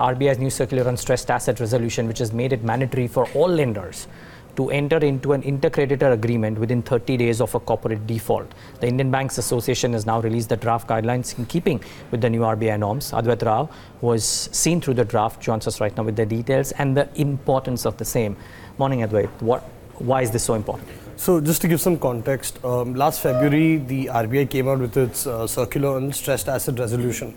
RBI's new circular on stressed asset resolution, which has made it mandatory for all lenders to enter into an inter-creditor agreement within 30 days of a corporate default. The Indian Banks Association has now released the draft guidelines in keeping with the new RBI norms. Advait Rao, who was seen through the draft, joins us right now with the details and the importance of the same. Morning, Advait. Why is this so important? So just to give some context, last February, the RBI came out with its circular on stressed asset resolution.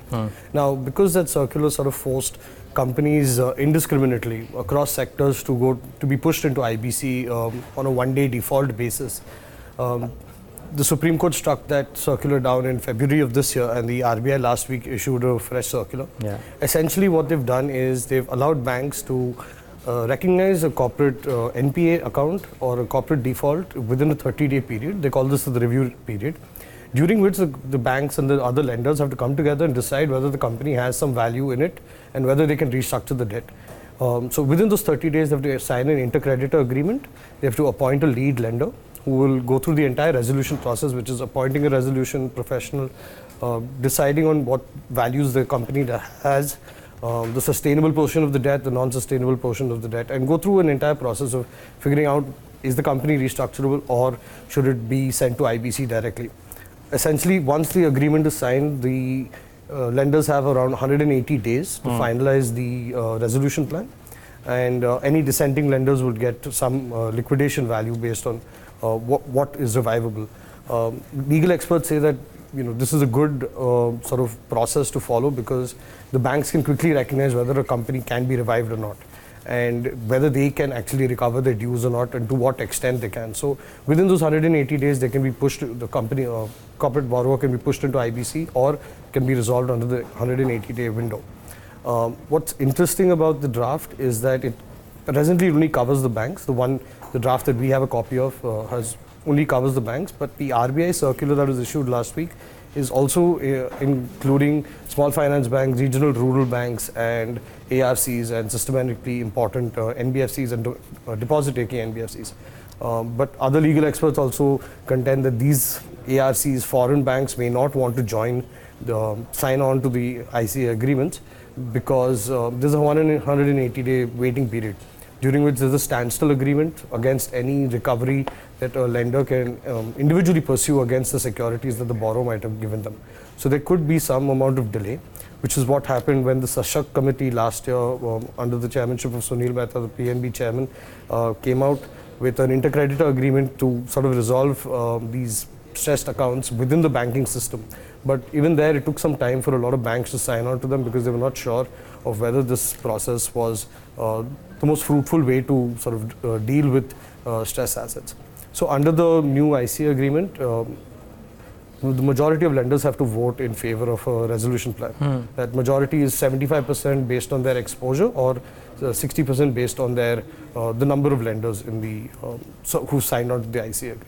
Now, because that circular sort of forced companies indiscriminately across sectors to be pushed into IBC on a one-day default basis, the Supreme Court struck that circular down in February of this year, and the RBI last week issued a fresh circular. Essentially, what they've done is they've allowed banks to recognize a corporate NPA account or a corporate default within a 30-day period. They call this the review period, during which the banks and the other lenders have to come together and decide whether the company has some value in it and whether they can restructure the debt. So within those 30 days, they have to sign an inter-creditor agreement. They have to appoint a lead lender who will go through the entire resolution process, which is appointing a resolution professional, deciding on what values the company has, the sustainable portion of the debt, the non-sustainable portion of the debt, and go through an entire process of figuring out, is the company restructurable or should it be sent to IBC directly. Essentially, once the agreement is signed, the lenders have around 180 days to finalize the resolution plan, and any dissenting lenders would get some liquidation value based on what is revivable. Legal experts say that this is a good sort of process to follow, because the banks can quickly recognize whether a company can be revived or not, and whether they can actually recover their dues or not, and to what extent they can. So within those 180 days, they can be pushed, the company or corporate borrower can be pushed into IBC or can be resolved under the 180-day window. What's interesting about the draft is that it presently only covers the banks. The draft that we have a copy of only covers the banks, but the RBI circular that was issued last week is also including small finance banks, regional rural banks, and ARCs, and systematically important NBFCs and deposit-taking NBFCs. But other legal experts also contend that these ARCs, foreign banks, may not want to sign on to the ICA agreements, because there's a 180-day waiting period, during which there's a standstill agreement against any recovery that a lender can individually pursue against the securities that the borrower might have given them. So there could be some amount of delay, which is what happened when the Sashak committee last year, under the chairmanship of Sunil Mehta, the PNB chairman, came out with an inter-creditor agreement to sort of resolve these stressed accounts within the banking system. But even there, it took some time for a lot of banks to sign on to them, because they were not sure of whether this process was the most fruitful way to sort of deal with stressed assets. So under the new ICA agreement, the majority of lenders have to vote in favor of a resolution plan. That majority is 75% based on their exposure, or 60% based on the number of lenders who signed on to the ICA agreement.